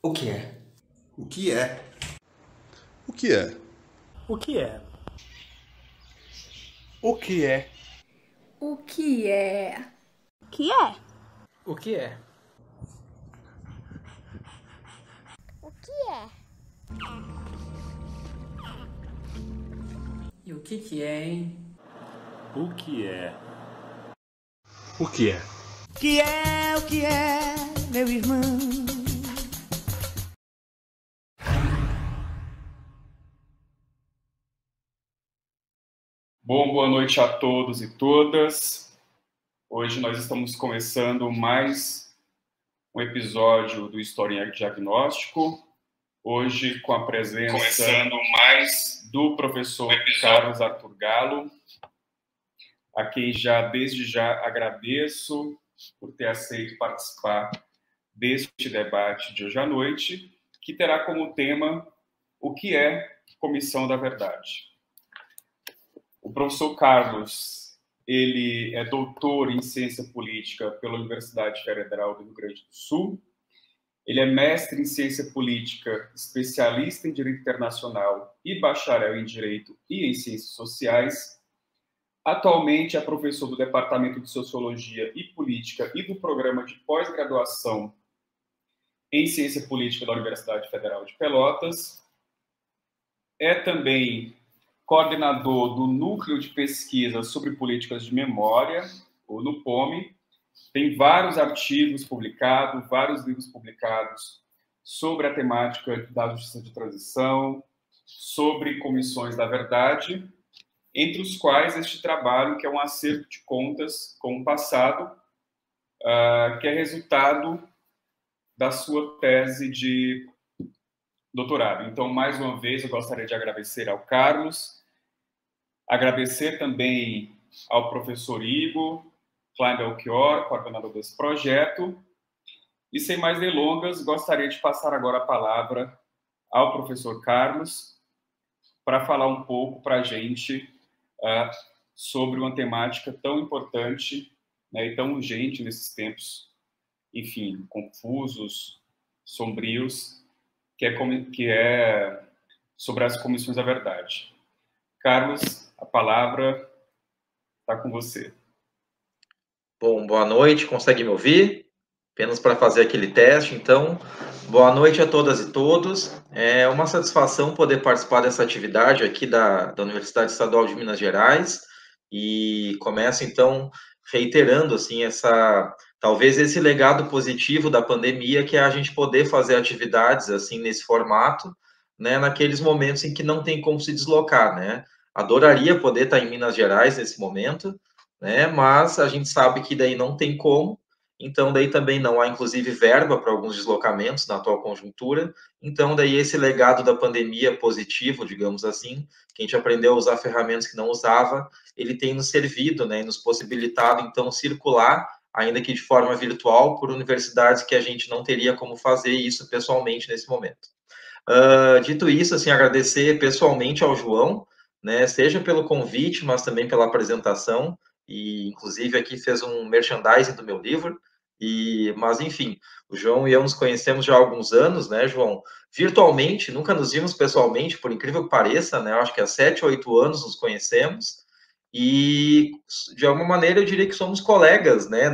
O que é? O que é? O que é? O que é? O que é? O que é? Que é? O que é? O que é? E o que é, hein? O que é? O que é? O que é, meu irmão? Bom, boa noite a todos e todas. Hoje nós estamos começando mais um episódio do Historinha Diagnóstico. Hoje com a presença do professor Carlos Arthur Galo, a quem desde já agradeço por ter aceito participar deste debate de hoje à noite, que terá como tema o que é Comissão da Verdade. O professor Carlos, ele é doutor em Ciência Política pela Universidade Federal do Rio Grande do Sul. Ele é mestre em Ciência Política, especialista em Direito Internacional e bacharel em Direito e em Ciências Sociais. Atualmente é professor do Departamento de Sociologia e Política e do Programa de Pós-Graduação em Ciência Política da Universidade Federal de Pelotas. É também coordenador do Núcleo de Pesquisa sobre Políticas de Memória, o NUPOME. Tem vários artigos publicados, vários livros publicados sobre a temática da justiça de transição, sobre comissões da verdade, entre os quais este trabalho, que é um acerto de contas com o passado, que é resultado da sua tese de doutorado. Então, mais uma vez, eu gostaria de agradecer ao Carlos, agradecer também ao professor Igor Klein-Belchior, coordenador desse projeto. E, sem mais delongas, gostaria de passar agora a palavra ao professor Carlos para falar um pouco para a gente sobre uma temática tão importante, né, e tão urgente nesses tempos, enfim, confusos, sombrios, que é sobre as comissões da verdade. Carlos, a palavra está com você. Bom, boa noite, consegue me ouvir? Apenas para fazer aquele teste, então. Boa noite a todas e todos. É uma satisfação poder participar dessa atividade aqui da Universidade Estadual de Minas Gerais e começo, então, reiterando, assim, talvez esse legado positivo da pandemia, que é a gente poder fazer atividades, assim, nesse formato, né, naqueles momentos em que não tem como se deslocar, né? Adoraria poder estar em Minas Gerais nesse momento, né, mas a gente sabe que daí não tem como, então daí também não há, inclusive, verba para alguns deslocamentos na atual conjuntura, então daí esse legado da pandemia positivo, digamos assim, que a gente aprendeu a usar ferramentas que não usava, ele tem nos servido, né, e nos possibilitado, então, circular, ainda que de forma virtual, por universidades que a gente não teria como fazer isso pessoalmente nesse momento. Dito isso, assim, agradecer pessoalmente ao João, né, seja pelo convite, mas também pela apresentação, e inclusive aqui fez um merchandising do meu livro, mas enfim, o João e eu nos conhecemos já há alguns anos, né, João? Virtualmente, nunca nos vimos pessoalmente, por incrível que pareça, né, eu acho que há 7 ou 8 anos nos conhecemos, e de alguma maneira eu diria que somos colegas, né,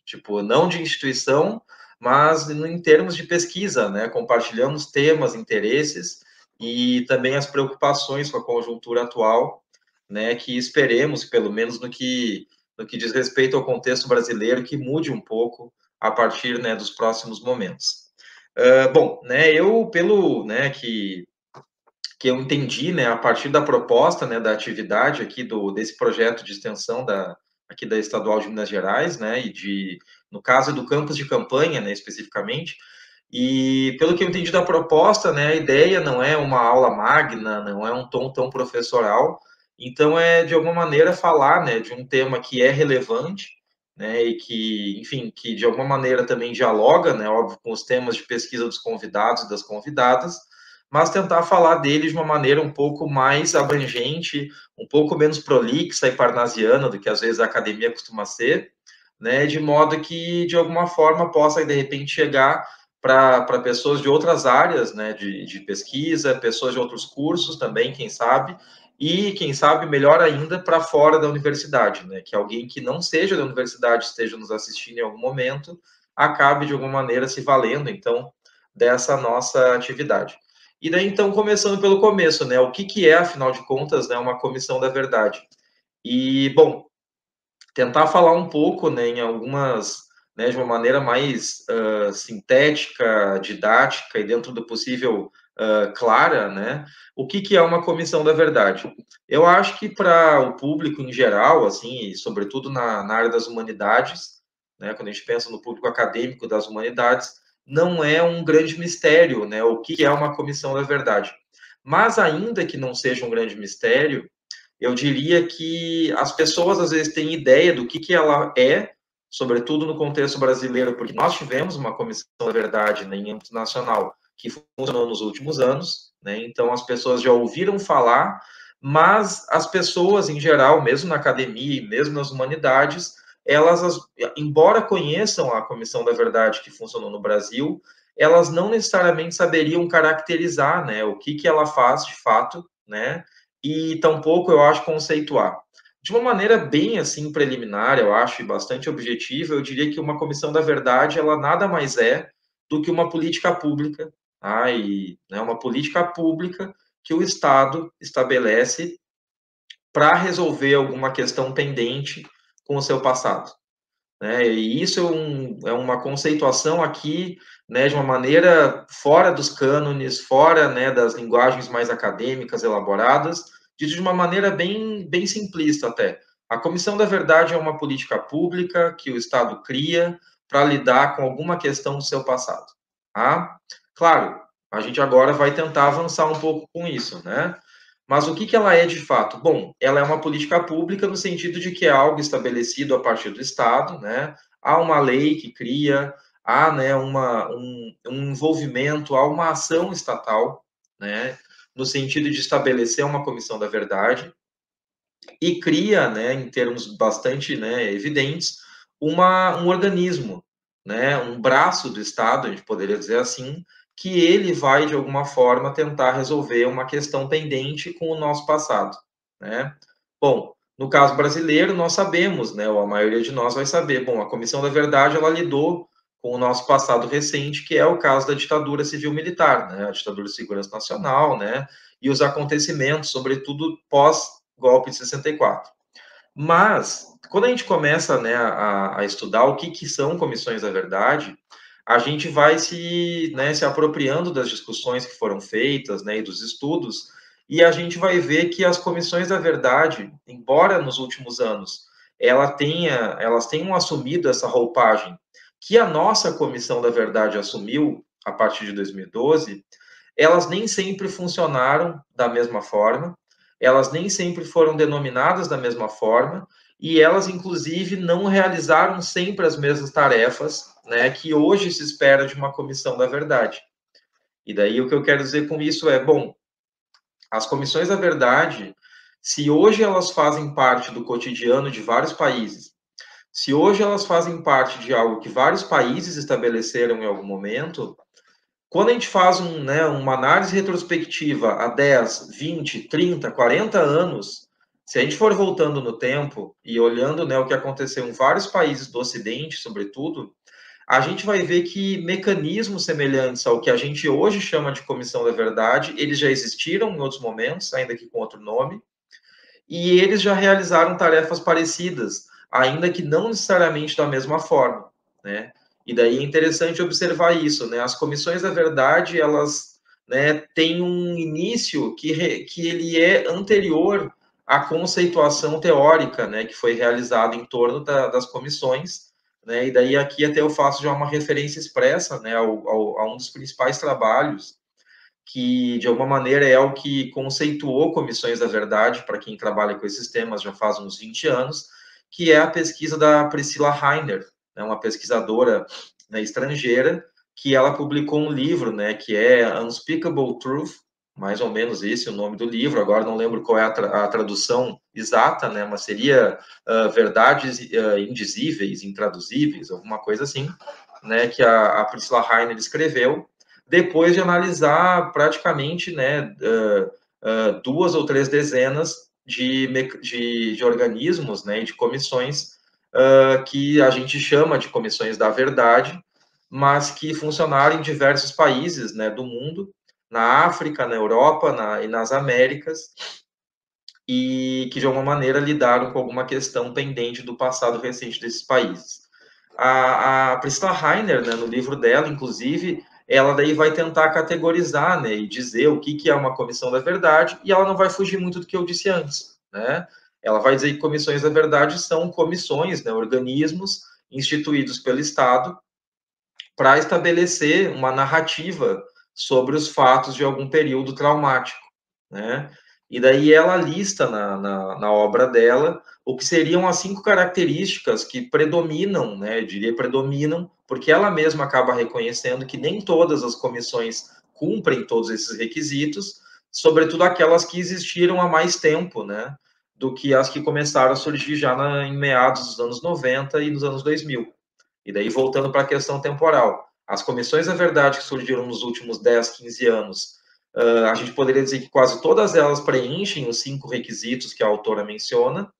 tipo, não de instituição, mas em termos de pesquisa, né, compartilhamos temas, interesses, e também as preocupações com a conjuntura atual, né, que esperemos, pelo menos no que diz respeito ao contexto brasileiro, que mude um pouco a partir, né, dos próximos momentos. Bom, né, né, que eu entendi, né, a partir da proposta, né, da atividade aqui desse projeto de extensão aqui da Estadual de Minas Gerais, né, no caso do campus de campanha, né, especificamente, e pelo que eu entendi da proposta, né, a ideia não é uma aula magna, não é um tom tão professoral, então é, de alguma maneira, falar, né, de um tema que é relevante, né, e que, enfim, que de alguma maneira também dialoga, né, óbvio, com os temas de pesquisa dos convidados e das convidadas, mas tentar falar dele de uma maneira um pouco mais abrangente, um pouco menos prolixa e parnasiana do que às vezes a academia costuma ser, né, de modo que, de alguma forma, possa, de repente, chegar para pessoas de outras áreas, né, de pesquisa, pessoas de outros cursos também, quem sabe, e, quem sabe, melhor ainda, para fora da universidade, né, que alguém que não seja da universidade esteja nos assistindo em algum momento, acabe, de alguma maneira, se valendo, então, dessa nossa atividade. E daí, então, começando pelo começo, né, o que é, afinal de contas, né, uma comissão da verdade? E, bom, tentar falar um pouco, né, em algumas, né, de uma maneira mais sintética, didática e dentro do possível clara, né, o que é uma comissão da verdade. Eu acho que para o público em geral, assim, e sobretudo na área das humanidades, né, quando a gente pensa no público acadêmico das humanidades, não é um grande mistério, né, o que é uma comissão da verdade. Mas ainda que não seja um grande mistério, eu diria que as pessoas às vezes têm ideia do que ela é, sobretudo no contexto brasileiro, porque nós tivemos uma comissão da verdade, né, em âmbito nacional que funcionou nos últimos anos, né, então as pessoas já ouviram falar, mas as pessoas em geral, mesmo na academia e mesmo nas humanidades, elas, embora conheçam a comissão da verdade que funcionou no Brasil, elas não necessariamente saberiam caracterizar, né, o que ela faz de fato, né, e tampouco, eu acho, conceituar. De uma maneira bem, assim, preliminar, eu acho, e bastante objetiva, eu diria que uma comissão da verdade, ela nada mais é do que uma política pública, tá? E, né, uma política pública que o Estado estabelece para resolver alguma questão pendente com o seu passado. Né? E isso é uma conceituação aqui, né, de uma maneira fora dos cânones, fora, né, das linguagens mais acadêmicas elaboradas, de uma maneira bem simplista até. A Comissão da Verdade é uma política pública que o Estado cria para lidar com alguma questão do seu passado. Tá? Claro, a gente agora vai tentar avançar um pouco com isso, né? Mas o que ela é de fato? Bom, ela é uma política pública no sentido de que é algo estabelecido a partir do Estado, né? Há uma lei que cria, há, né, um envolvimento, há uma ação estatal, né, no sentido de estabelecer uma comissão da verdade e cria, né, em termos bastante, né, evidentes, um organismo, né, um braço do Estado, a gente poderia dizer assim, que ele vai, de alguma forma, tentar resolver uma questão pendente com o nosso passado, né? Bom, no caso brasileiro, nós sabemos, né, ou a maioria de nós vai saber, bom, a Comissão da Verdade, ela lidou com o nosso passado recente, que é o caso da ditadura civil-militar, né, a ditadura de segurança nacional, né, e os acontecimentos, sobretudo pós-golpe de 64. Mas, quando a gente começa, né, a estudar o que são comissões da verdade, a gente vai se apropriando das discussões que foram feitas, né, e dos estudos, e a gente vai ver que as comissões da verdade, embora nos últimos anos elas tenham assumido essa roupagem que a nossa Comissão da Verdade assumiu a partir de 2012, elas nem sempre funcionaram da mesma forma, elas nem sempre foram denominadas da mesma forma, e elas, inclusive, não realizaram sempre as mesmas tarefas, né, que hoje se espera de uma comissão da verdade. E daí o que eu quero dizer com isso é, bom, as comissões da verdade, se hoje elas fazem parte do cotidiano de vários países, se hoje elas fazem parte de algo que vários países estabeleceram em algum momento, quando a gente faz uma análise retrospectiva a 10, 20, 30, 40 anos, se a gente for voltando no tempo e olhando, né, o que aconteceu em vários países do Ocidente, sobretudo, a gente vai ver que mecanismos semelhantes ao que a gente hoje chama de Comissão da Verdade, eles já existiram em outros momentos, ainda que com outro nome, e eles já realizaram tarefas parecidas, ainda que não necessariamente da mesma forma, né? E daí é interessante observar isso, né? As comissões da verdade, elas, né, têm um início que ele é anterior à conceituação teórica, né, que foi realizada em torno das comissões, né? E daí aqui até eu faço já uma referência expressa, né, a um dos principais trabalhos que, de alguma maneira, é o que conceituou comissões da verdade, para quem trabalha com esses temas já faz uns 20 anos, que é a pesquisa da Priscilla Rainer, né, uma pesquisadora, né, estrangeira, que ela publicou um livro, né, que é Unspeakable Truth, mais ou menos esse é o nome do livro, agora não lembro qual é a tradução exata, né, mas seria verdades indizíveis, intraduzíveis, alguma coisa assim. né, que a Priscilla Rainer escreveu, depois de analisar praticamente, né, 2 ou 3 dezenas de organismos, né, de comissões que a gente chama de comissões da verdade, mas que funcionaram em diversos países, né, do mundo, na África, na Europa e nas Américas, e que de alguma maneira lidaram com alguma questão pendente do passado recente desses países. A Priscilla Rainer, né, no livro dela, inclusive, ela daí vai tentar categorizar, né, e dizer o que é uma comissão da verdade, e ela não vai fugir muito do que eu disse antes, né? Ela vai dizer que comissões da verdade são comissões, né, organismos instituídos pelo Estado para estabelecer uma narrativa sobre os fatos de algum período traumático, né? E daí ela lista na obra dela o que seriam as 5 características que predominam, né, eu diria predominam, porque ela mesma acaba reconhecendo que nem todas as comissões cumprem todos esses requisitos, sobretudo aquelas que existiram há mais tempo, né, do que as que começaram a surgir já em meados dos anos 90 e nos anos 2000. E daí, voltando para a questão temporal, as comissões da verdade que surgiram nos últimos 10, 15 anos, a gente poderia dizer que quase todas elas preenchem os 5 requisitos que a autora menciona,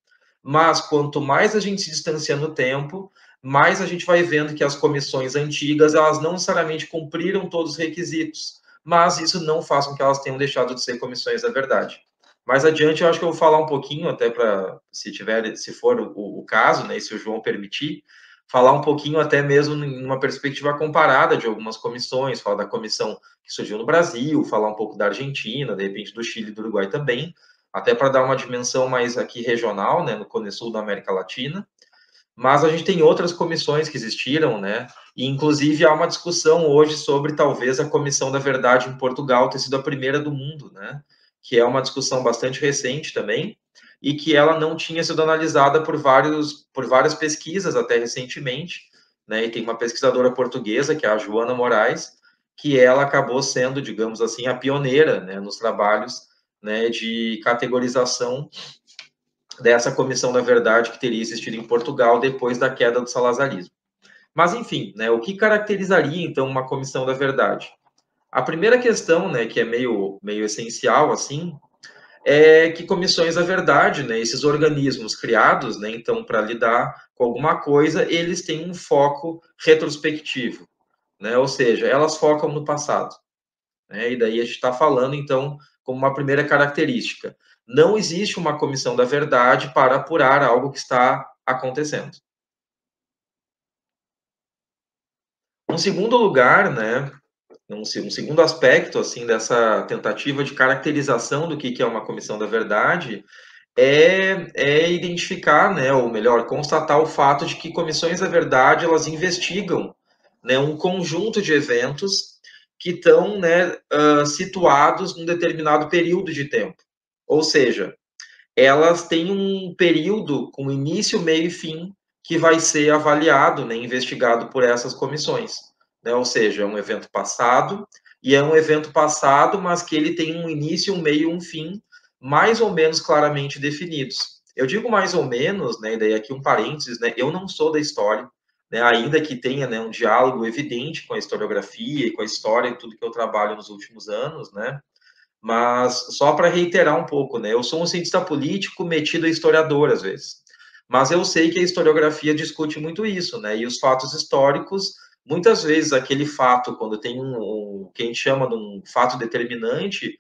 mas quanto mais a gente se distancia no tempo, mais a gente vai vendo que as comissões antigas, elas não necessariamente cumpriram todos os requisitos, mas isso não faz com que elas tenham deixado de ser comissões da verdade. Mais adiante, eu acho que eu vou falar um pouquinho, até para, se for o caso, né, e se o João permitir, falar um pouquinho até mesmo numa perspectiva comparada de algumas comissões, falar da comissão que surgiu no Brasil, falar um pouco da Argentina, de repente do Chile e do Uruguai também, até para dar uma dimensão mais aqui regional, né, no Cone Sul da América Latina. Mas a gente tem outras comissões que existiram, né, e inclusive há uma discussão hoje sobre talvez a Comissão da Verdade em Portugal ter sido a primeira do mundo, né, que é uma discussão bastante recente também, e que ela não tinha sido analisada por várias pesquisas até recentemente, né, e tem uma pesquisadora portuguesa, que é a Joana Moraes, que ela acabou sendo, digamos assim, a pioneira, né, nos trabalhos, né, de categorização dessa Comissão da Verdade que teria existido em Portugal depois da queda do salazarismo. Mas, enfim, né, o que caracterizaria, então, uma Comissão da Verdade? A primeira questão, né, que é meio essencial, assim, é que comissões da verdade, né, esses organismos criados, né, então, para lidar com alguma coisa, eles têm um foco retrospectivo, né, ou seja, elas focam no passado, né, e daí a gente está falando, então, como uma primeira característica, não existe uma comissão da verdade para apurar algo que está acontecendo. Um segundo lugar, né, um segundo aspecto, assim, dessa tentativa de caracterização do que é uma comissão da verdade é identificar, né, ou melhor, constatar o fato de que comissões da verdade, elas investigam, né, um conjunto de eventos que estão, né, situados num determinado período de tempo. Ou seja, elas têm um período com início, meio e fim que vai ser avaliado, né, investigado por essas comissões. Né? Ou seja, é um evento passado, e é um evento passado, mas que ele tem um início, um meio e um fim, mais ou menos claramente definidos. Eu digo mais ou menos, né, e daí aqui um parênteses, né, eu não sou da história, né, ainda que tenha, né, um diálogo evidente com a historiografia e com a história e tudo que eu trabalho nos últimos anos, né, mas só para reiterar um pouco, né, eu sou um cientista político metido a historiador às vezes, mas eu sei que a historiografia discute muito isso, né, e os fatos históricos, muitas vezes aquele fato, quando tem que a gente chama de um fato determinante,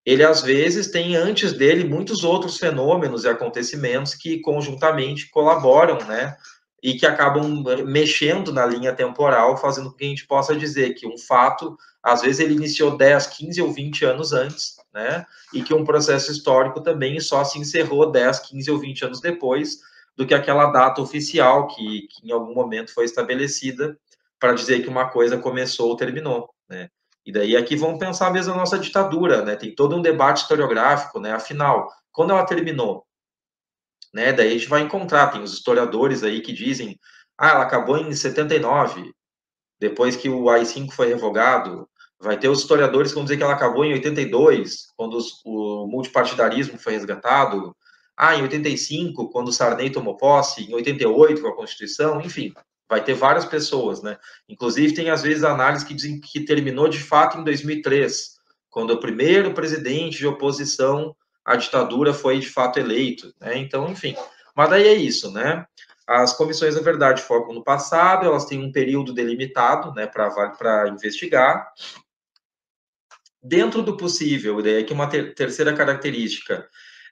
ele às vezes tem antes dele muitos outros fenômenos e acontecimentos que conjuntamente colaboram, né, e que acabam mexendo na linha temporal, fazendo com que a gente possa dizer que um fato, às vezes ele iniciou 10, 15 ou 20 anos antes, né, e que um processo histórico também só se encerrou 10, 15 ou 20 anos depois do que aquela data oficial que em algum momento foi estabelecida para dizer que uma coisa começou ou terminou, né. E daí aqui vamos pensar mesmo a nossa ditadura, né? Tem todo um debate historiográfico, né? Afinal, quando ela terminou, né? Daí a gente vai encontrar, tem os historiadores aí que dizem, ela acabou em 79, depois que o AI-5 foi revogado. Vai ter os historiadores que vão dizer que ela acabou em 82, quando o multipartidarismo foi resgatado. Em 85, quando o Sarney tomou posse, em 88 com a Constituição, enfim. vai ter várias pessoas, né? Inclusive, tem às vezes análise que dizem que terminou de fato em 2003, quando o primeiro presidente de oposição à ditadura foi de fato eleito, né? Então, enfim, mas daí é isso, né? As comissões, na verdade, focam no passado, elas têm um período delimitado, né, para investigar. Dentro do possível, e daí aqui uma terceira característica,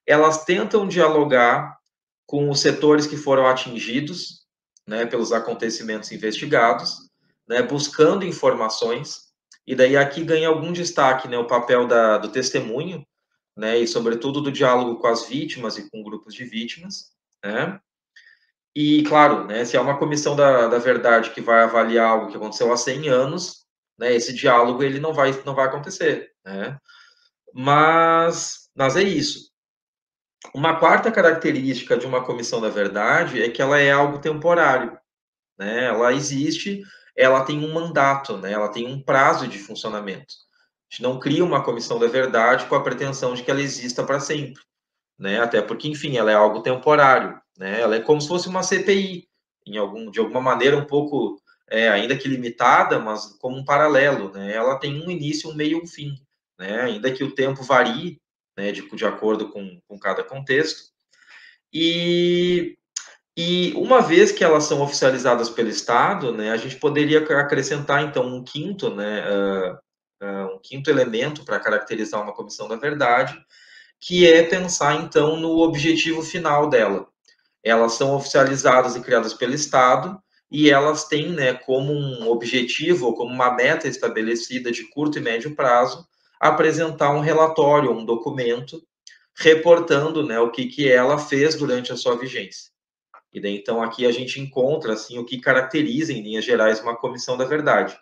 elas tentam dialogar com os setores que foram atingidos, né, pelos acontecimentos investigados, né, buscando informações, e daí aqui ganha algum destaque, né, o papel do testemunho, né, e sobretudo do diálogo com as vítimas e com grupos de vítimas, né. E, claro, né, se é uma comissão da verdade que vai avaliar algo que aconteceu há 100 anos, né, esse diálogo ele não vai acontecer, né? Mas é isso. Uma quarta característica de uma comissão da verdade é que ela é algo temporário, né? Ela existe, ela tem um mandato, né? Ela tem um prazo de funcionamento. A gente não cria uma comissão da verdade com a pretensão de que ela exista para sempre, né? Até porque, enfim, ela é algo temporário, né? Ela é como se fosse uma CPI, de alguma maneira um pouco, ainda que limitada, mas como um paralelo, né? Ela tem um início, um meio e um fim, né? Ainda que o tempo varie, né, de acordo com cada contexto. E uma vez que elas são oficializadas pelo Estado, né, a gente poderia acrescentar, então, um quinto, né, um quinto elemento para caracterizar uma comissão da verdade, que é pensar, então, no objetivo final dela. Elas são oficializadas e criadas pelo Estado, e elas têm, né, como um objetivo, ou como uma meta estabelecida de curto e médio prazo, apresentar um relatório, um documento, reportando, né, o que ela fez durante a sua vigência. E daí, então, aqui a gente encontra, assim, o que caracteriza, em linhas gerais, uma comissão da verdade.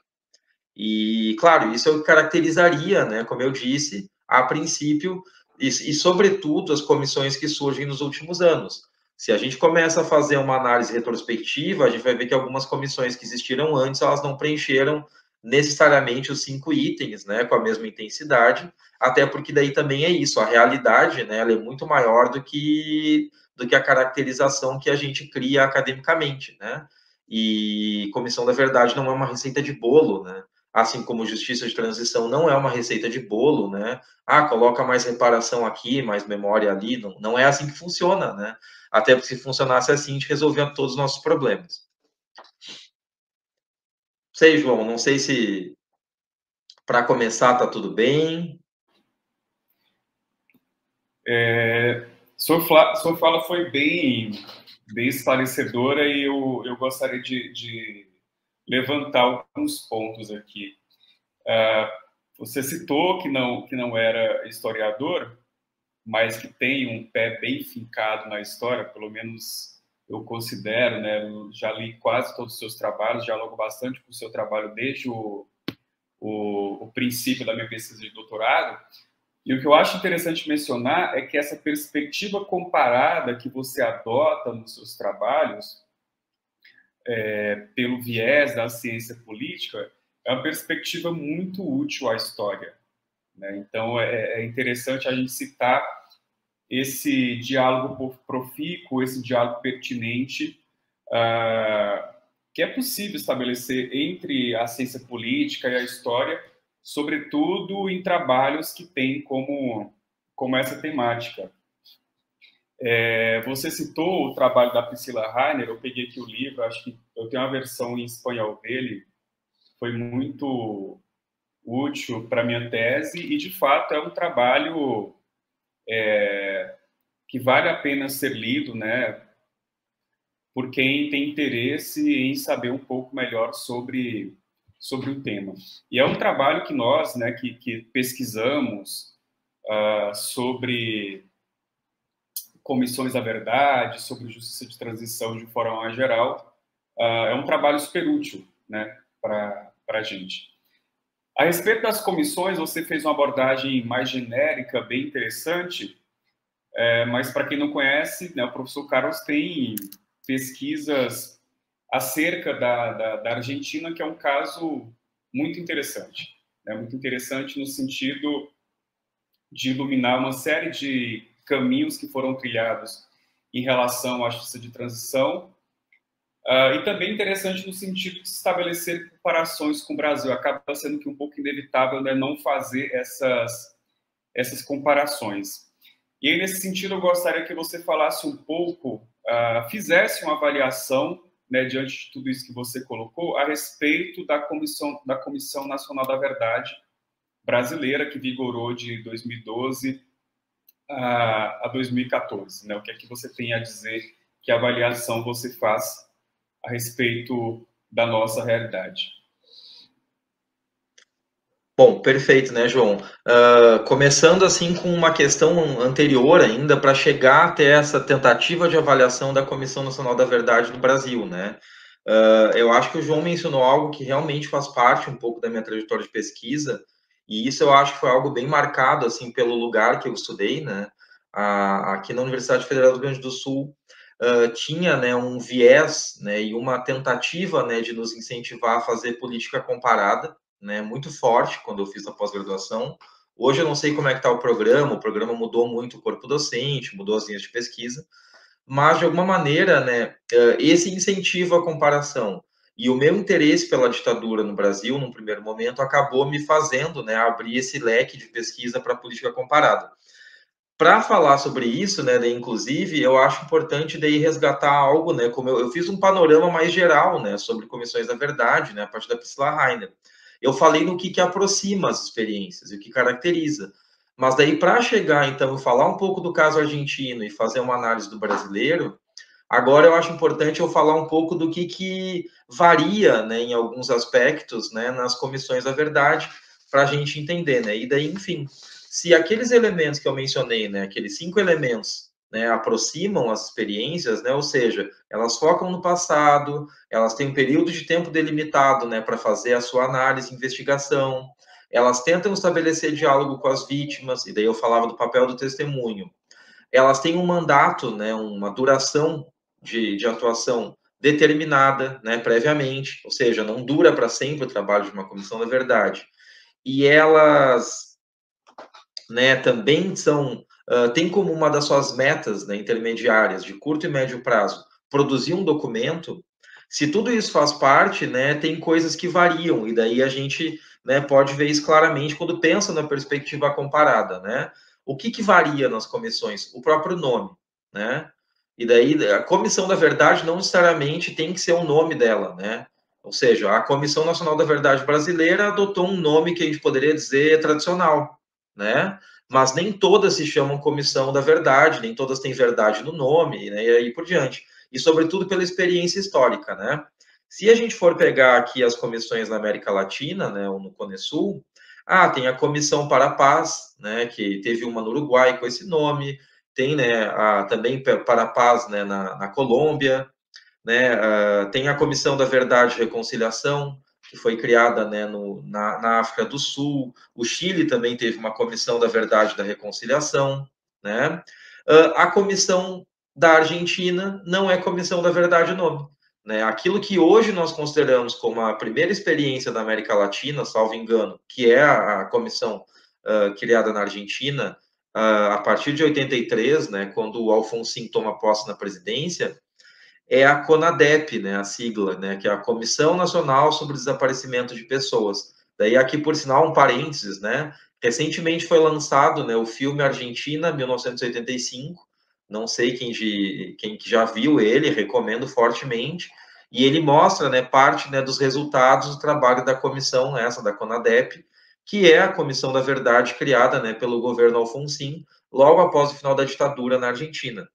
E, claro, isso é o que caracterizaria, né, como eu disse, a princípio, e sobretudo, as comissões que surgem nos últimos anos. Se a gente começa a fazer uma análise retrospectiva, a gente vai ver que algumas comissões que existiram antes, elas não preencheram necessariamente os 5 itens, né, com a mesma intensidade, até porque daí também é isso, a realidade, né, ela é muito maior do que a caracterização que a gente cria academicamente, né, e comissão da verdade não é uma receita de bolo, né, assim como justiça de transição não é uma receita de bolo, né, coloca mais reparação aqui, mais memória ali, não é assim que funciona, né, até porque se funcionasse assim, a gente resolvia todos os nossos problemas. Sei, João, não sei se para começar tá tudo bem. Sua fala foi bem esclarecedora e eu gostaria de levantar alguns pontos aqui. Você citou que não era historiador, mas que tem um pé bem fincado na história, pelo menos eu considero, né? Eu já li quase todos os seus trabalhos, dialogo bastante com o seu trabalho desde o princípio da minha pesquisa de doutorado. E o que eu acho interessante mencionar é que essa perspectiva comparada que você adota nos seus trabalhos, pelo viés da ciência política, é uma perspectiva muito útil à história, né? Então, é interessante a gente citar esse diálogo profícuo, esse diálogo pertinente, que é possível estabelecer entre a ciência política e a história, sobretudo em trabalhos que têm como essa temática. Você citou o trabalho da Priscila Rainer, eu peguei aqui o livro, acho que eu tenho uma versão em espanhol dele, foi muito útil para a minha tese, e de fato é um trabalho que vale a pena ser lido, né, por quem tem interesse em saber um pouco melhor sobre o tema. E é um trabalho que nós, né, que pesquisamos sobre comissões da verdade, sobre justiça de transição de forma mais geral, é um trabalho super útil, né, para a gente. A respeito das comissões, você fez uma abordagem mais genérica, bem interessante, mas para quem não conhece, né, o professor Carlos tem pesquisas acerca da Argentina, que é um caso muito interessante, né, muito interessante no sentido de iluminar uma série de caminhos que foram trilhados em relação à justiça de transição, E também interessante no sentido de estabelecer comparações com o Brasil. Acaba sendo que um pouco inevitável, né, não fazer essas comparações. E aí, nesse sentido, eu gostaria que você falasse um pouco, fizesse uma avaliação, né, diante de tudo isso que você colocou, a respeito da Comissão Nacional da Verdade brasileira, que vigorou de 2012 a 2014. Né? O que é que você tem a dizer, que avaliação você faz a respeito da nossa realidade? Bom, perfeito, né, João? Começando assim com uma questão anterior ainda, para chegar até essa tentativa de avaliação da Comissão Nacional da Verdade no Brasil, né? Eu acho que o João mencionou algo que realmente faz parte um pouco da minha trajetória de pesquisa, e isso eu acho que foi algo bem marcado, assim, pelo lugar que eu estudei, né? Aqui na Universidade Federal do Rio Grande do Sul, tinha, né, um viés, né, e uma tentativa, né, de nos incentivar a fazer política comparada, né, muito forte quando eu fiz a pós-graduação. Hoje eu não sei como é que está o programa mudou muito o corpo docente, mudou as linhas de pesquisa, mas de alguma maneira, né, esse incentivo à comparação e o meu interesse pela ditadura no Brasil, num primeiro momento, acabou me fazendo, né, abrir esse leque de pesquisa para a política comparada. Para falar sobre isso, né, daí, inclusive, eu acho importante daí resgatar algo, né, como eu fiz um panorama mais geral, né, sobre comissões da verdade, né, a partir da Priscila Rainer. Eu falei no que aproxima as experiências e o que caracteriza. Mas daí, para chegar, então, e falar um pouco do caso argentino e fazer uma análise do brasileiro, agora eu acho importante eu falar um pouco do que varia, né, em alguns aspectos, né, nas comissões da verdade, para a gente entender, né, e daí, enfim, se aqueles elementos que eu mencionei, né, aqueles 5 elementos, né, aproximam as experiências, né, ou seja, elas focam no passado, elas têm um período de tempo delimitado, né, para fazer a sua análise, investigação, elas tentam estabelecer diálogo com as vítimas, e daí eu falava do papel do testemunho, elas têm um mandato, né, uma duração de atuação determinada, né, previamente, ou seja, não dura para sempre o trabalho de uma comissão da verdade, e elas, né, também tem como uma das suas metas, né, intermediárias de curto e médio prazo produzir um documento. Se tudo isso faz parte, né, tem coisas que variam, e daí a gente, né, pode ver isso claramente quando pensa na perspectiva comparada, né? O que varia nas comissões? O próprio nome, né? E daí a Comissão da Verdade não necessariamente tem que ser o nome dela, né? Ou seja, a Comissão Nacional da Verdade Brasileira adotou um nome que a gente poderia dizer tradicional, né? Mas nem todas se chamam Comissão da Verdade, nem todas têm verdade no nome, né? E aí por diante. E, sobretudo, pela experiência histórica, né? Se a gente for pegar aqui as comissões na América Latina, né, ou no Conesul, tem a Comissão para a Paz, né, que teve uma no Uruguai com esse nome, tem, né, também para a Paz, né, na Colômbia, né, tem a Comissão da Verdade e Reconciliação, que foi criada, né, na África do Sul. O Chile também teve uma Comissão da Verdade e da Reconciliação, né? A Comissão da Argentina não é Comissão da Verdade o nome, né? Aquilo que hoje nós consideramos como a primeira experiência da América Latina, salvo engano, que é a comissão criada na Argentina a partir de 83, né, quando o Alfonsín toma posse na presidência, é a CONADEP, né, a sigla, né, que é a Comissão Nacional sobre o Desaparecimento de Pessoas. Daí aqui, por sinal, um parênteses, né, recentemente foi lançado, né, o filme Argentina, 1985, não sei quem já viu ele, recomendo fortemente, e ele mostra, né, parte, né, dos resultados do trabalho da comissão, essa da CONADEP, que é a Comissão da Verdade criada, né, pelo governo Alfonsín, logo após o final da ditadura na Argentina.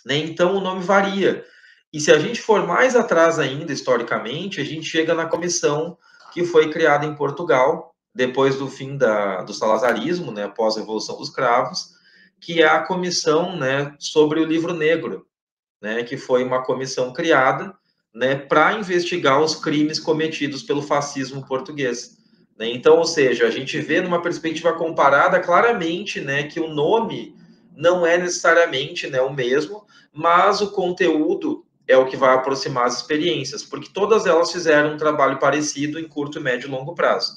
Né? Então, o nome varia. E se a gente for mais atrás ainda, historicamente, a gente chega na comissão que foi criada em Portugal, depois do fim do salazarismo, né, após a Revolução dos Cravos, que é a comissão, né, sobre o Livro Negro, né, que foi uma comissão criada, né, para investigar os crimes cometidos pelo fascismo português. Né? Então, ou seja, a gente vê numa perspectiva comparada claramente, né, que o nome não é necessariamente, né, o mesmo, mas o conteúdo é o que vai aproximar as experiências, porque todas elas fizeram um trabalho parecido em curto, médio e longo prazo.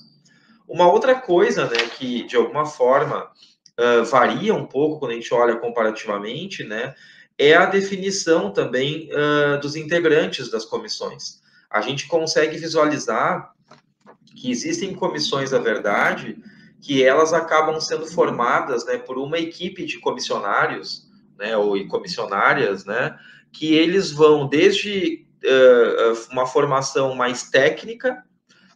Uma outra coisa, né, que de alguma forma varia um pouco quando a gente olha comparativamente, né, é a definição também dos integrantes das comissões. A gente consegue visualizar que existem comissões da verdade que elas acabam sendo formadas, né, por uma equipe de comissionários, né, ou comissionárias, né, que eles vão desde uma formação mais técnica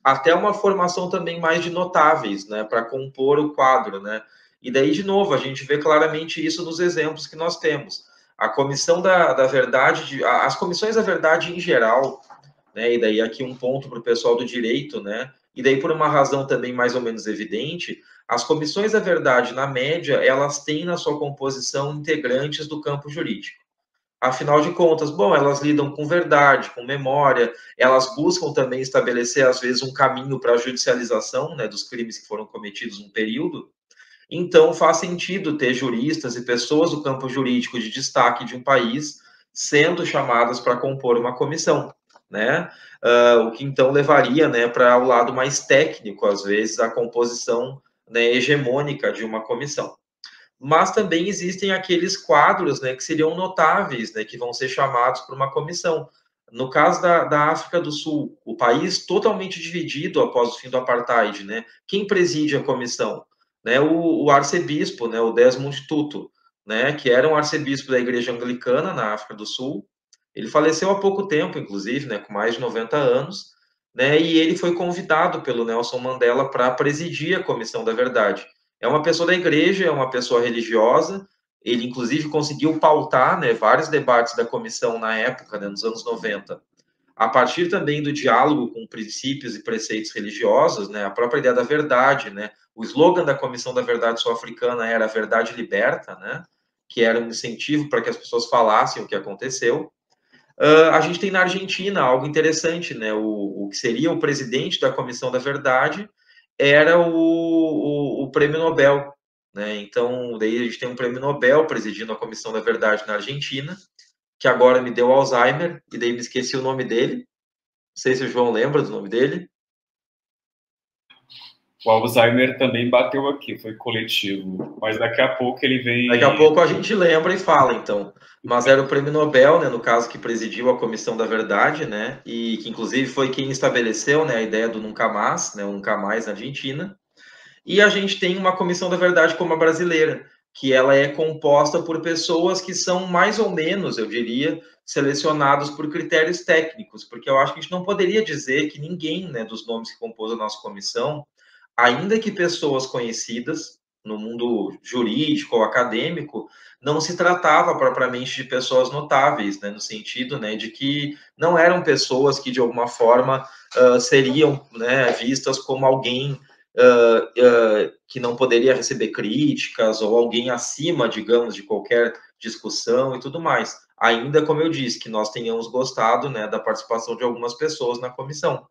até uma formação também mais de notáveis, né, para compor o quadro, né. E daí, de novo, a gente vê claramente isso nos exemplos que nós temos. A comissão da verdade, as comissões da verdade em geral, né, e daí aqui um ponto para o pessoal do direito, né, e daí por uma razão também mais ou menos evidente, as comissões da verdade, na média, elas têm na sua composição integrantes do campo jurídico. Afinal de contas, bom, elas lidam com verdade, com memória, elas buscam também estabelecer, às vezes, um caminho para a judicialização, né, dos crimes que foram cometidos num período. Então, faz sentido ter juristas e pessoas do campo jurídico de destaque de um país sendo chamadas para compor uma comissão, né? O que então levaria, né, para o lado mais técnico, às vezes, a composição, né, hegemônica de uma comissão. Mas também existem aqueles quadros, né, que seriam notáveis, né, que vão ser chamados para uma comissão. No caso da África do Sul, o país totalmente dividido após o fim do apartheid, né? Quem preside a comissão? Né, o arcebispo, né, o Desmond Tutu, né, que era um arcebispo da Igreja Anglicana na África do Sul. Ele faleceu há pouco tempo, inclusive, né, com mais de 90 anos, né, e ele foi convidado pelo Nelson Mandela para presidir a Comissão da Verdade. É uma pessoa da igreja, é uma pessoa religiosa, ele, inclusive, conseguiu pautar, né, vários debates da comissão na época, né, nos anos 90, a partir também do diálogo com princípios e preceitos religiosos, né, a própria ideia da verdade, né, o slogan da Comissão da Verdade Sul-Africana era a verdade liberta, né, que era um incentivo para que as pessoas falassem o que aconteceu. A gente tem na Argentina algo interessante, né, o que seria o presidente da Comissão da Verdade era o Prêmio Nobel, né, então daí a gente tem um Prêmio Nobel presidindo a Comissão da Verdade na Argentina, que agora me deu Alzheimer, e daí me esqueci o nome dele. Não sei se o João lembra do nome dele. O Alzheimer também bateu aqui, foi coletivo. Mas daqui a pouco ele vem... Daqui a pouco a gente lembra e fala, então. Mas era o Prêmio Nobel, né, no caso, que presidiu a Comissão da Verdade, né, e que inclusive foi quem estabeleceu, né, a ideia do Nunca Mais, né, o Nunca Mais na Argentina. E a gente tem uma Comissão da Verdade como a brasileira, que ela é composta por pessoas que são mais ou menos, eu diria, selecionados por critérios técnicos, porque eu acho que a gente não poderia dizer que ninguém, né, dos nomes que compôs a nossa comissão, ainda que pessoas conhecidas no mundo jurídico ou acadêmico, não se tratava propriamente de pessoas notáveis, né, no sentido, né, de que não eram pessoas que, de alguma forma, seriam, né, vistas como alguém que não poderia receber críticas, ou alguém acima, digamos, de qualquer discussão e tudo mais. Ainda, como eu disse, que nós tenhamos gostado, né, da participação de algumas pessoas na comissão.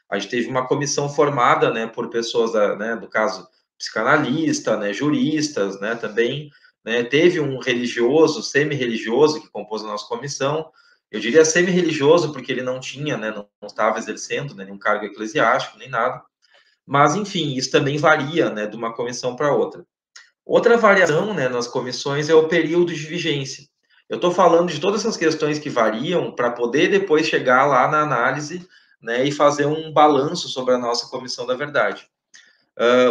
A gente teve uma comissão formada, né, por pessoas, né, do caso, psicanalista, né, juristas, né, também, né, teve um religioso, semi-religioso, que compôs a nossa comissão. Eu diria semi-religioso, porque ele não tinha, né, não estava exercendo, né, nenhum cargo eclesiástico, nem nada. Mas, enfim, isso também varia, né, de uma comissão para outra. Outra variação, né, nas comissões é o período de vigência. Eu estou falando de todas essas questões que variam para poder depois chegar lá na análise, né, e fazer um balanço sobre a nossa Comissão da Verdade.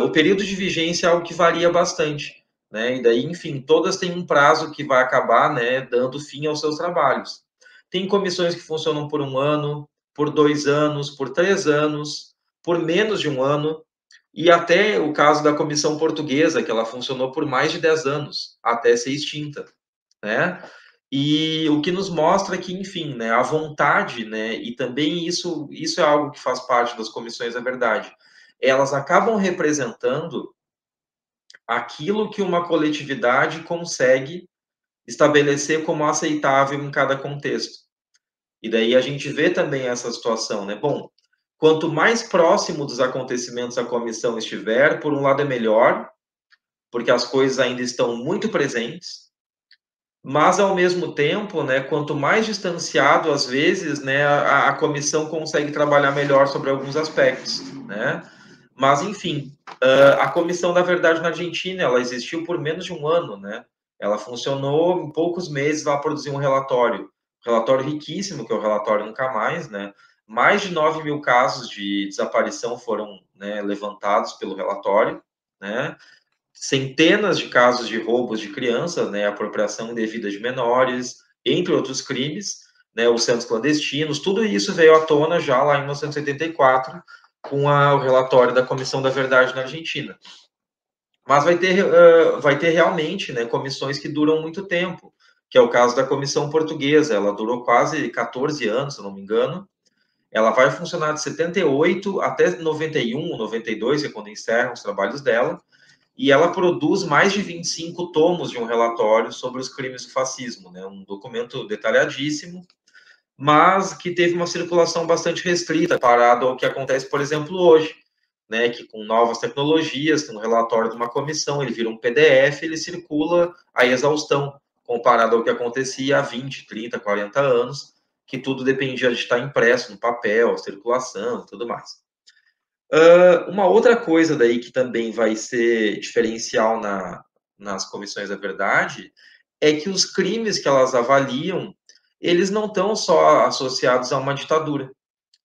O período de vigência é algo que varia bastante, né, e daí, enfim, todas têm um prazo que vai acabar, né, dando fim aos seus trabalhos. Tem comissões que funcionam por 1 ano, por 2 anos, por 3 anos, por menos de 1 ano, e até o caso da Comissão Portuguesa, que ela funcionou por mais de 10 anos, até ser extinta, né? E o que nos mostra que, enfim, né, a vontade, né, e também isso é algo que faz parte das comissões da verdade, elas acabam representando aquilo que uma coletividade consegue estabelecer como aceitável em cada contexto. E daí a gente vê também essa situação, né? Bom, quanto mais próximo dos acontecimentos a comissão estiver, por um lado é melhor, porque as coisas ainda estão muito presentes, mas, ao mesmo tempo, né, quanto mais distanciado, às vezes, né, a comissão consegue trabalhar melhor sobre alguns aspectos, né? Mas, enfim, a Comissão da Verdade na Argentina, ela existiu por menos de 1 ano, né? Ela funcionou, em poucos meses ela produziu um relatório riquíssimo, que é o relatório Nunca Mais, né? Mais de 9 mil casos de desaparição foram, né, levantados pelo relatório, né? Centenas de casos de roubos de crianças, né, apropriação indevida de menores, entre outros crimes, né, os centros clandestinos, tudo isso veio à tona já lá em 1984, com o relatório da Comissão da Verdade na Argentina. Mas vai ter realmente, né, comissões que duram muito tempo, que é o caso da Comissão Portuguesa, ela durou quase 14 anos, se eu não me engano. Ela vai funcionar de 78 até 91, 92, que é quando encerram os trabalhos dela, e ela produz mais de 25 tomos de um relatório sobre os crimes do fascismo, né? Um documento detalhadíssimo, mas que teve uma circulação bastante restrita, comparado ao que acontece, por exemplo, hoje, né? Que com novas tecnologias, tem um relatório de uma comissão, ele vira um PDF, ele circula a exaustão, comparado ao que acontecia há 20, 30, 40 anos, que tudo dependia de estar impresso no papel, circulação e tudo mais. Uma outra coisa daí que também vai ser diferencial nas comissões da verdade é que os crimes que elas avaliam, eles não estão só associados a uma ditadura.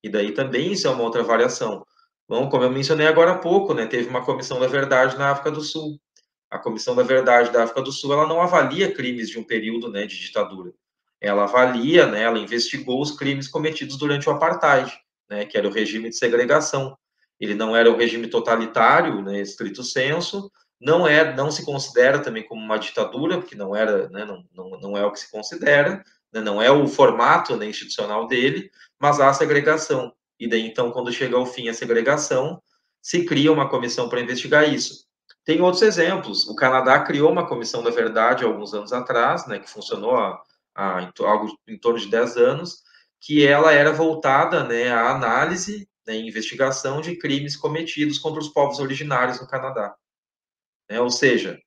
E daí também isso é uma outra variação. Bom, como eu mencionei agora há pouco, né, teve uma comissão da verdade na África do Sul. A Comissão da Verdade da África do Sul, ela não avalia crimes de um período, né, de ditadura. Ela avalia, né, ela investigou os crimes cometidos durante o apartheid, né, que era o regime de segregação. Ele não era um regime totalitário, né, estrito sensu, não se considera também como uma ditadura, porque não era, né, não é o que se considera, né, não é o formato, né, institucional dele, mas há segregação. E daí, então, quando chega ao fim a segregação, se cria uma comissão para investigar isso. Tem outros exemplos. O Canadá criou uma comissão da verdade alguns anos atrás, né, que funcionou há algo em torno de 10 anos, que ela era voltada, né, à análise, né, e investigação de crimes cometidos contra os povos originários no Canadá. Ou seja,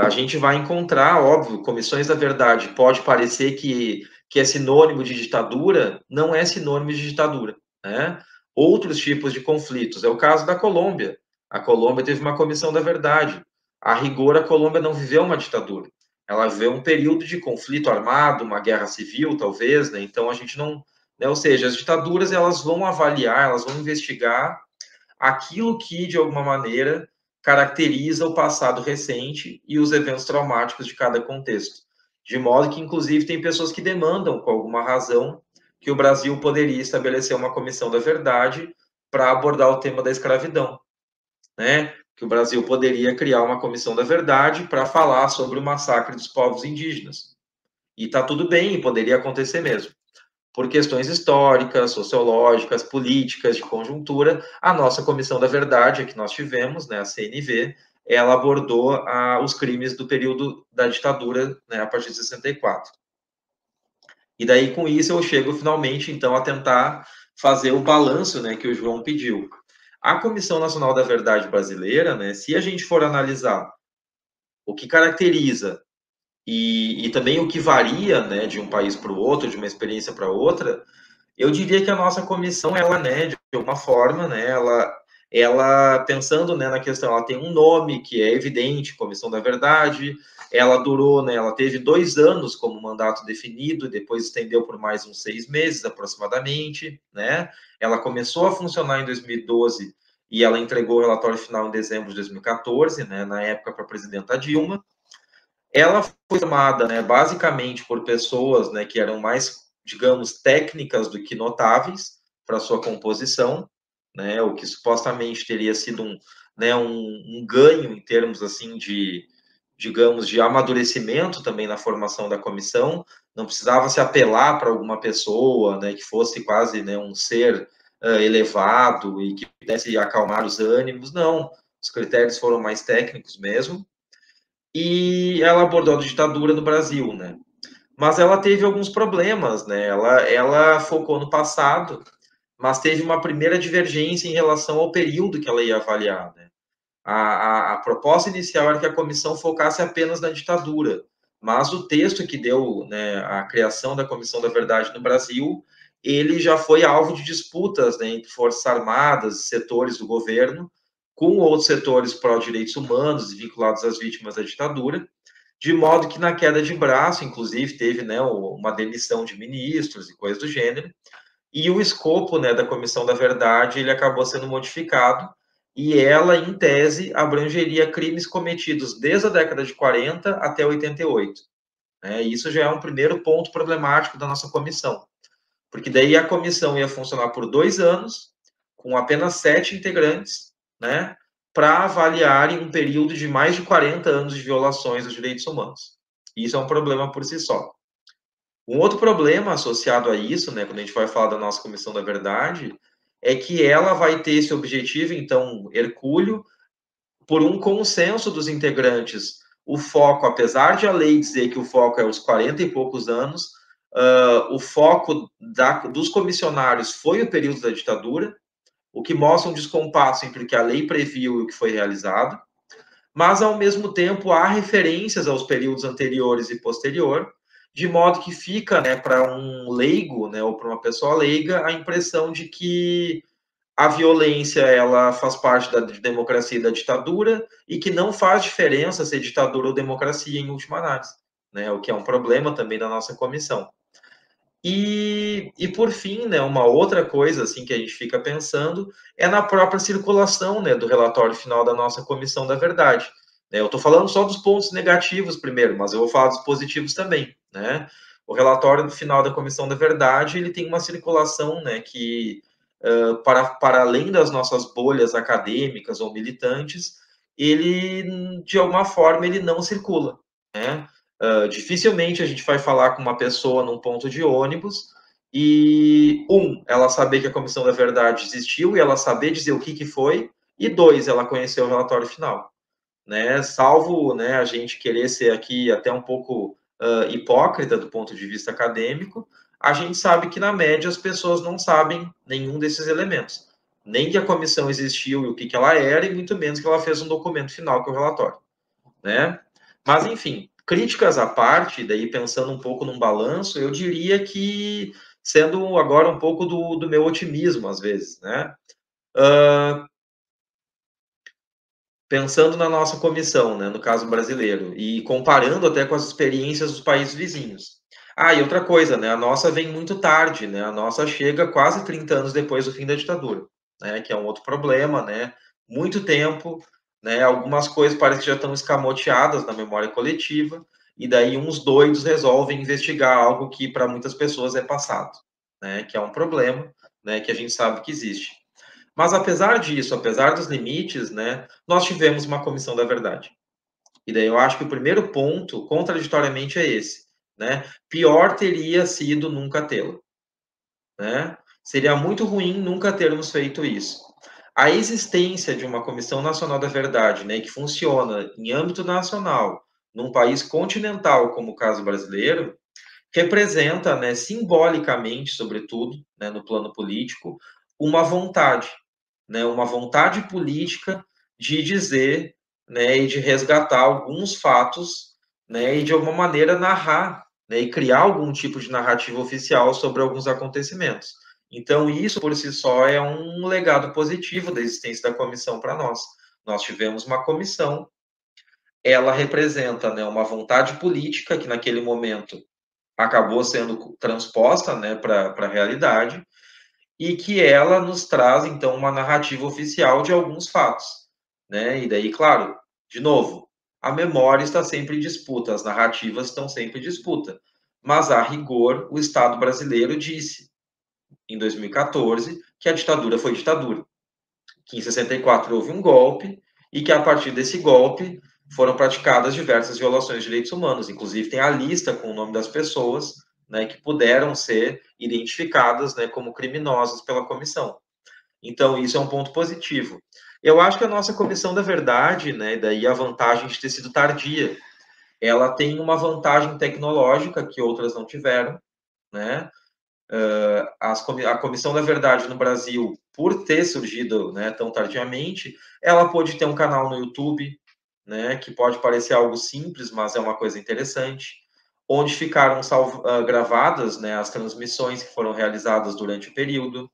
a gente vai encontrar, óbvio, comissões da verdade. Pode parecer que é sinônimo de ditadura, não é sinônimo de ditadura, né? Outros tipos de conflitos. É o caso da Colômbia. A Colômbia teve uma comissão da verdade. A rigor, a Colômbia não viveu uma ditadura. Ela viveu um período de conflito armado, uma guerra civil, talvez, né? Então, a gente não... Né? Ou seja, as ditaduras, elas vão avaliar, elas vão investigar aquilo que, de alguma maneira, caracteriza o passado recente e os eventos traumáticos de cada contexto. De modo que, inclusive, tem pessoas que demandam, com alguma razão, que o Brasil poderia estabelecer uma comissão da verdade para abordar o tema da escravidão, né? Que o Brasil poderia criar uma comissão da verdade para falar sobre o massacre dos povos indígenas. E está tudo bem, poderia acontecer mesmo. Por questões históricas, sociológicas, políticas, de conjuntura, a nossa comissão da verdade, que nós tivemos, né, a CNV, ela abordou os crimes do período da ditadura, né, a partir de 64. E daí, com isso, eu chego finalmente, então, a tentar fazer o balanço, né, que o João pediu. A Comissão Nacional da Verdade Brasileira, né, se a gente for analisar o que caracteriza e também o que varia, né, de um país para o outro, de uma experiência para outra, eu diria que a nossa comissão, ela, né, de alguma forma, né, ela pensando, né, na questão, ela tem um nome que é evidente, Comissão da Verdade, ela durou, né, ela teve 2 anos como mandato definido, depois estendeu por mais uns 6 meses, aproximadamente, né, ela começou a funcionar em 2012 e ela entregou o relatório final em dezembro de 2014, né, na época para a presidenta Dilma. Ela foi formada, né, basicamente por pessoas, né, que eram mais, digamos, técnicas do que notáveis para sua composição, né, o que supostamente teria sido um ganho em termos, assim, digamos, de amadurecimento também na formação da comissão. Não precisava se apelar para alguma pessoa, né, que fosse quase, né, um ser elevado e que pudesse acalmar os ânimos, não. Os critérios foram mais técnicos mesmo. E ela abordou a ditadura no Brasil, né? Mas ela teve alguns problemas, né? Ela focou no passado, mas teve uma primeira divergência em relação ao período que ela ia avaliar, né? A proposta inicial era que a comissão focasse apenas na ditadura, mas o texto que deu, né, a criação da Comissão da Verdade no Brasil, ele já foi alvo de disputas, né, entre forças armadas e setores do governo, com outros setores pró-direitos humanos vinculados às vítimas da ditadura, de modo que na queda de braço, inclusive, teve, né, uma demissão de ministros e coisas do gênero, e o escopo, né, da Comissão da Verdade, ele acabou sendo modificado, e ela, em tese, abrangeria crimes cometidos desde a década de 40 até 88. Né? Isso já é um primeiro ponto problemático da nossa comissão, porque daí a comissão ia funcionar por 2 anos, com apenas 7 integrantes, né, para avaliarem um período de mais de 40 anos de violações dos direitos humanos. Isso é um problema por si só. Um outro problema associado a isso, né, quando a gente vai falar da nossa Comissão da Verdade, é que ela vai ter esse objetivo, então, hercúleo, por um consenso dos integrantes. O foco, apesar de a lei dizer que o foco é os 40 e poucos anos, o foco dos comissionários foi o período da ditadura, o que mostra um descompasso entre o que a lei previu e o que foi realizado, mas, ao mesmo tempo, há referências aos períodos anteriores e posterior, de modo que fica, né, para um leigo, né, ou para uma pessoa leiga, a impressão de que a violência ela faz parte da democracia e da ditadura e que não faz diferença ser ditadura ou democracia em última análise, né, o que é um problema também da nossa comissão. E por fim, né, uma outra coisa assim que a gente fica pensando é na própria circulação, né, do relatório final da nossa Comissão da Verdade. Eu estou falando só dos pontos negativos primeiro, mas eu vou falar dos positivos também, né? O relatório final da Comissão da Verdade, ele tem uma circulação, né, que, para além das nossas bolhas acadêmicas ou militantes, ele, de alguma forma, ele não circula, né? Dificilmente a gente vai falar com uma pessoa num ponto de ônibus e, ela saber que a Comissão da Verdade existiu e ela saber dizer o que foi, e 2, ela conhecer o relatório final. Né, salvo, né, a gente querer ser aqui até um pouco hipócrita do ponto de vista acadêmico, a gente sabe que, na média, as pessoas não sabem nenhum desses elementos. Nem que a comissão existiu e o que ela era, e muito menos que ela fez um documento final, que é o relatório. Né? Mas, enfim, críticas à parte, daí pensando um pouco num balanço, eu diria que, sendo agora um pouco do meu otimismo, às vezes, né? Pensando na nossa comissão, né, no caso brasileiro, e comparando até com as experiências dos países vizinhos. E outra coisa, né, a nossa vem muito tarde, né, a nossa chega quase 30 anos depois do fim da ditadura, né, que é um outro problema, né, muito tempo, né, algumas coisas parecem que já estão escamoteadas na memória coletiva, e daí uns doidos resolvem investigar algo que para muitas pessoas é passado, né, que é um problema, né, que a gente sabe que existe. Mas, apesar disso, apesar dos limites, né, nós tivemos uma Comissão da Verdade. E daí eu acho que o primeiro ponto, contraditoriamente, é esse. Né? Pior teria sido nunca tê-la. Né? Seria muito ruim nunca termos feito isso. A existência de uma Comissão Nacional da Verdade, né, que funciona em âmbito nacional, num país continental como o caso brasileiro, representa, né, simbolicamente, sobretudo, né, no plano político, uma vontade política de dizer, né, e de resgatar alguns fatos, né, e de alguma maneira narrar, né, e criar algum tipo de narrativa oficial sobre alguns acontecimentos. Então, isso por si só é um legado positivo da existência da comissão para nós. Nós tivemos uma comissão, ela representa, né, uma vontade política que naquele momento acabou sendo transposta, né, para a realidade, e que ela nos traz, então, uma narrativa oficial de alguns fatos, né? E daí, claro, de novo, a memória está sempre em disputa, as narrativas estão sempre em disputa, mas, a rigor, o Estado brasileiro disse, em 2014, que a ditadura foi ditadura, que em 64 houve um golpe, e que, a partir desse golpe, foram praticadas diversas violações de direitos humanos, inclusive tem a lista com o nome das pessoas, né, que puderam ser identificadas, né, como criminosas pela comissão. Então, isso é um ponto positivo. Eu acho que a nossa Comissão da Verdade, né, daí a vantagem de ter sido tardia, ela tem uma vantagem tecnológica que outras não tiveram, né? A Comissão da Verdade no Brasil, por ter surgido, né, tão tardiamente, ela pôde ter um canal no YouTube, né, que pode parecer algo simples, mas é uma coisa interessante, onde ficaram gravadas, né, as transmissões que foram realizadas durante o período.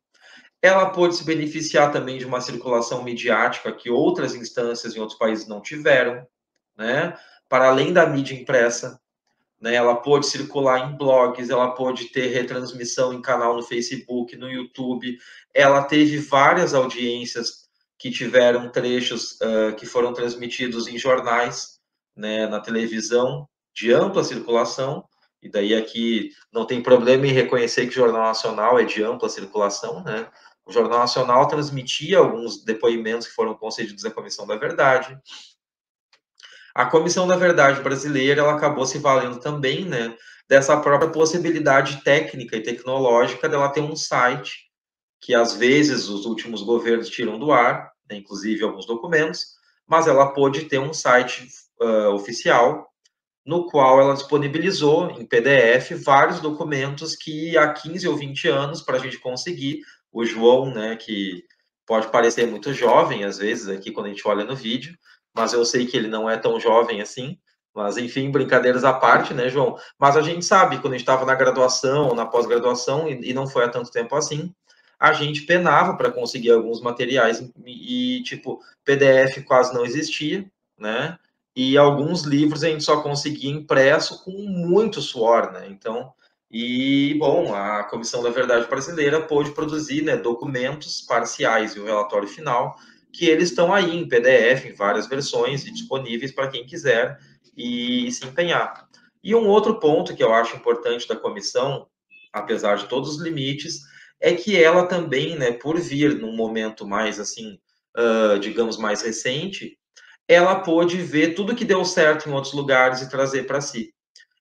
Ela pôde se beneficiar também de uma circulação midiática que outras instâncias em outros países não tiveram, né, para além da mídia impressa, né? Ela pôde circular em blogs, ela pôde ter retransmissão em canal no Facebook, no YouTube, ela teve várias audiências que tiveram trechos que foram transmitidos em jornais, né, na televisão, de ampla circulação, e daí aqui não tem problema em reconhecer que o Jornal Nacional é de ampla circulação, né? O Jornal Nacional transmitia alguns depoimentos que foram concedidos à Comissão da Verdade. A Comissão da Verdade brasileira, ela acabou se valendo também, né, dessa própria possibilidade técnica e tecnológica dela ter um site que, às vezes, os últimos governos tiram do ar, né, inclusive alguns documentos, mas ela pôde ter um site oficial, no qual ela disponibilizou em PDF vários documentos que há 15 ou 20 anos, para a gente conseguir, o João, né, que pode parecer muito jovem, às vezes, aqui quando a gente olha no vídeo, mas eu sei que ele não é tão jovem assim, mas enfim, brincadeiras à parte, né, João? Mas a gente sabe, quando a gente estava na graduação, na pós-graduação, e não foi há tanto tempo assim, a gente penava para conseguir alguns materiais e, tipo, PDF quase não existia, né? E alguns livros a gente só conseguia impresso com muito suor, né? Então, e, bom, a Comissão da Verdade Brasileira pôde produzir, né, documentos parciais e o relatório final, que eles estão aí em PDF, em várias versões, e disponíveis para quem quiser e se empenhar. E um outro ponto que eu acho importante da comissão, apesar de todos os limites, é que ela também, né, por vir num momento mais, assim, digamos, mais recente, ela pôde ver tudo que deu certo em outros lugares e trazer para si.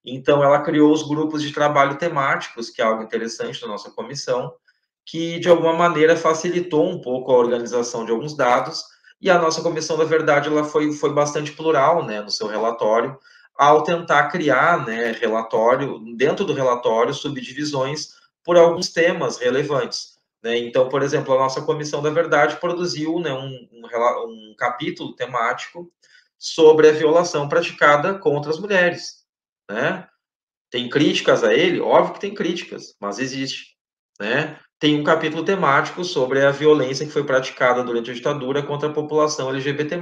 Então, ela criou os grupos de trabalho temáticos, que é algo interessante da nossa comissão, que, de alguma maneira, facilitou um pouco a organização de alguns dados, e a nossa Comissão da Verdade ela foi bastante plural, né, no seu relatório, ao tentar criar, né, relatório, dentro do relatório, subdivisões por alguns temas relevantes. Né? Então, por exemplo, a nossa Comissão da Verdade produziu, né, um capítulo temático sobre a violação praticada contra as mulheres. Né? Tem críticas a ele? Óbvio que tem críticas, mas existe. Né? Tem um capítulo temático sobre a violência que foi praticada durante a ditadura contra a população LGBT+.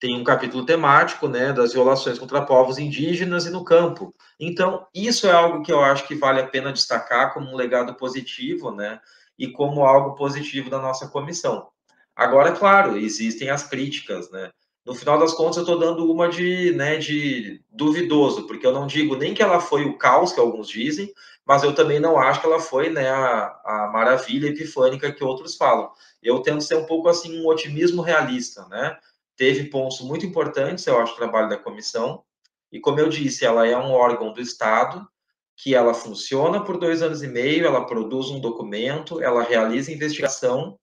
Tem um capítulo temático, né, das violações contra povos indígenas e no campo. Então, isso é algo que eu acho que vale a pena destacar como um legado positivo, né, e como algo positivo da nossa comissão. Agora, claro, existem as críticas, né. No final das contas, eu estou dando uma de duvidoso, porque eu não digo nem que ela foi o caos, que alguns dizem, mas eu também não acho que ela foi, né, a maravilha epifânica que outros falam. Eu tento ser um pouco, assim, um otimismo realista, né. Teve pontos muito importantes, eu acho, o trabalho da comissão, e como eu disse, ela é um órgão do Estado, que ela funciona por 2 anos e meio, ela produz um documento, ela realiza investigação,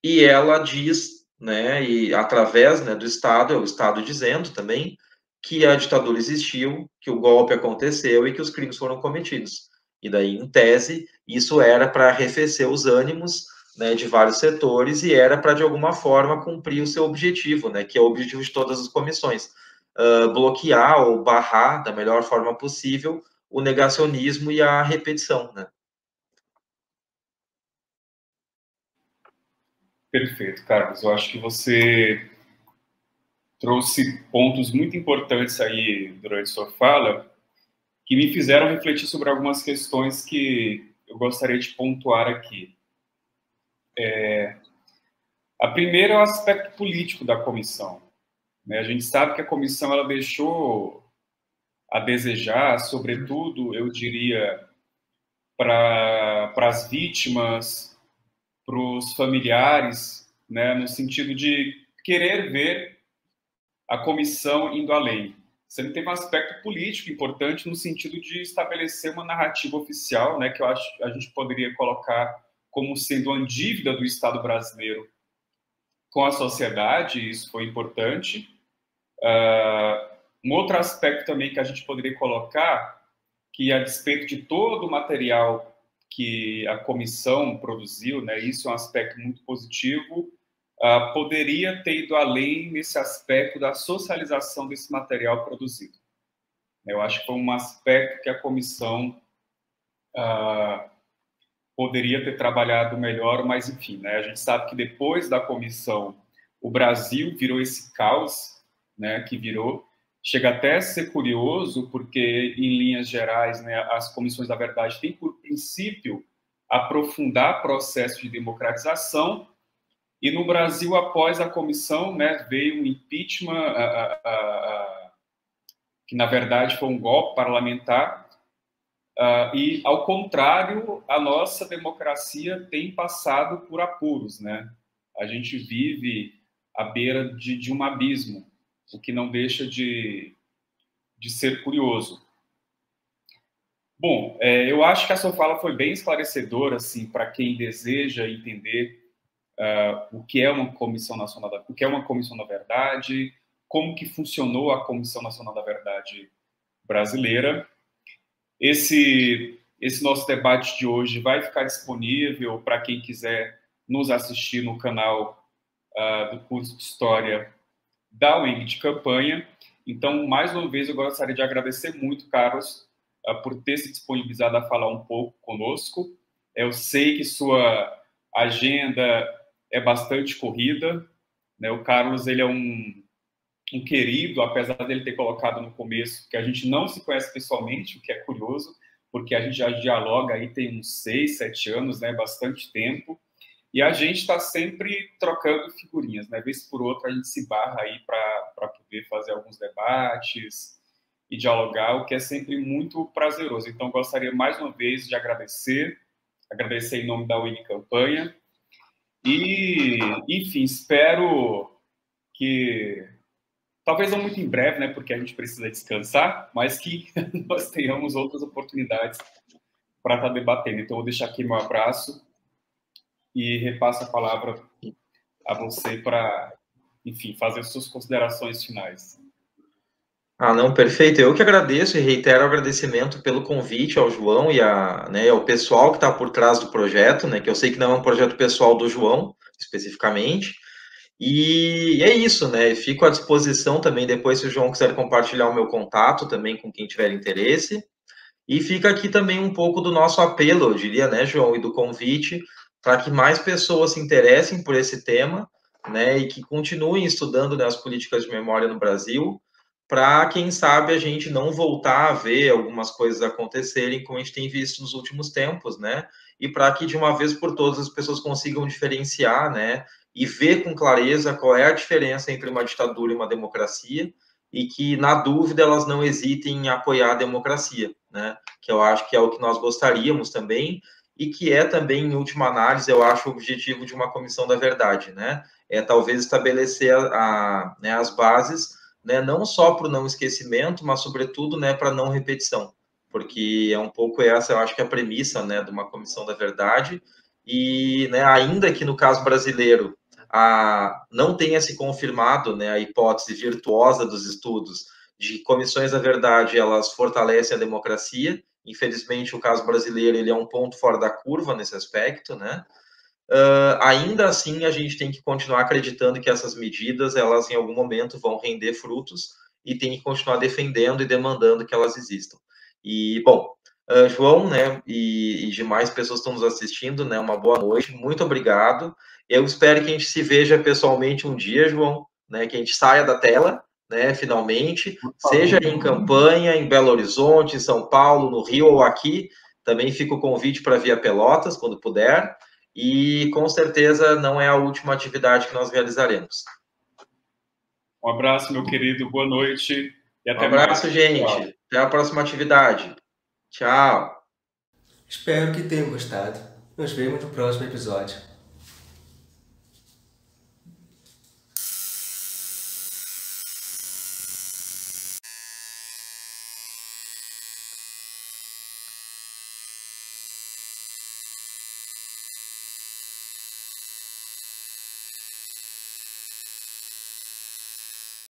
e ela diz, né, e através, né, do Estado, é o Estado dizendo também, que a ditadura existiu, que o golpe aconteceu e que os crimes foram cometidos. E daí, em tese, isso era para arrefecer os ânimos, né, de vários setores, e era para, de alguma forma, cumprir o seu objetivo, né, que é o objetivo de todas as comissões, bloquear ou barrar, da melhor forma possível, o negacionismo e a repetição. Né? Perfeito, Carlos. Eu acho que você trouxe pontos muito importantes aí durante sua fala, que me fizeram refletir sobre algumas questões que eu gostaria de pontuar aqui. A primeira é o aspecto político da comissão. Né? A gente sabe que a comissão ela deixou a desejar, sobretudo, eu diria, para as vítimas, para os familiares, né? No sentido de querer ver a comissão indo além. Você tem um aspecto político importante no sentido de estabelecer uma narrativa oficial, né? Que eu acho que a gente poderia colocar como sendo uma dívida do Estado brasileiro com a sociedade, isso foi importante. Um outro aspecto também que a gente poderia colocar, que a despeito de todo o material que a comissão produziu, né, isso é um aspecto muito positivo, poderia ter ido além nesse aspecto da socialização desse material produzido. Eu acho que foi um aspecto que a comissão poderia ter trabalhado melhor, mas enfim, né, a gente sabe que depois da comissão o Brasil virou esse caos, né, que virou. Chega até a ser curioso, porque, em linhas gerais, né, as comissões da verdade têm, por princípio, aprofundar processo de democratização, e no Brasil, após a comissão, né, veio um impeachment, que, na verdade, foi um golpe parlamentar, e, ao contrário, a nossa democracia tem passado por apuros, né? A gente vive à beira de um abismo, o que não deixa de ser curioso. Bom, eu acho que a sua fala foi bem esclarecedora, assim, para quem deseja entender o que é uma Comissão Nacional o que é uma Comissão da Verdade, como que funcionou a Comissão Nacional da Verdade brasileira. Esse nosso debate de hoje vai ficar disponível para quem quiser nos assistir no canal do curso de História da UENG de Campanha. Então, mais uma vez, eu gostaria de agradecer muito, Carlos, por ter se disponibilizado a falar um pouco conosco. Eu sei que sua agenda é bastante corrida, né? O Carlos, ele é um querido, apesar dele ter colocado no começo que a gente não se conhece pessoalmente, o que é curioso, porque a gente já dialoga aí tem uns 6, 7 anos, né? Bastante tempo. E a gente está sempre trocando figurinhas, né? Vez por outra a gente se barra aí para poder fazer alguns debates e dialogar, o que é sempre muito prazeroso. Então, gostaria mais uma vez de agradecer em nome da UENG Campanha. E, enfim, espero que, talvez não muito em breve, né? Porque a gente precisa descansar, mas que nós tenhamos outras oportunidades para estar debatendo. Então, eu vou deixar aqui meu abraço e repasso a palavra a você para, enfim, fazer suas considerações finais. Não, perfeito. Eu que agradeço e reitero o agradecimento pelo convite ao João e ao pessoal que está por trás do projeto, né, que eu sei que não é um projeto pessoal do João, especificamente. E é isso, né? Fico à disposição também depois, se o João quiser compartilhar o meu contato também com quem tiver interesse. E fica aqui também um pouco do nosso apelo, eu diria, né, João, e do convite para que mais pessoas se interessem por esse tema, né, e que continuem estudando, né, as políticas de memória no Brasil, para, quem sabe, a gente não voltar a ver algumas coisas acontecerem como a gente tem visto nos últimos tempos, né, e para que, de uma vez por todas, as pessoas consigam diferenciar, né, e ver com clareza qual é a diferença entre uma ditadura e uma democracia, e que, na dúvida, elas não hesitem em apoiar a democracia, né, que eu acho que é o que nós gostaríamos também, e que é também, em última análise, eu acho o objetivo de uma comissão da verdade, né? É talvez estabelecer né, as bases, né, não só para o não esquecimento, mas, sobretudo, né, para não repetição, porque é um pouco essa, eu acho que é a premissa, né, de uma comissão da verdade, e, né, ainda que no caso brasileiro não tenha se confirmado, né, a hipótese virtuosa dos estudos de que comissões da verdade, elas fortalecem a democracia. Infelizmente, o caso brasileiro, ele é um ponto fora da curva nesse aspecto, né? Ainda assim, a gente tem que continuar acreditando que essas medidas, elas em algum momento vão render frutos e tem que continuar defendendo e demandando que elas existam. E, bom, João, né, e demais pessoas que estão nos assistindo, né, uma boa noite, muito obrigado. Eu espero que a gente se veja pessoalmente um dia, João, né, que a gente saia da tela, né, finalmente, seja em Campanha, em Belo Horizonte, em São Paulo, no Rio ou aqui, também fica o convite para vir a Pelotas, quando puder, e com certeza não é a última atividade que nós realizaremos. Um abraço, meu querido, boa noite e até mais. Um abraço, gente. Tchau. Até a próxima atividade. Tchau. Espero que tenham gostado. Nos vemos no próximo episódio.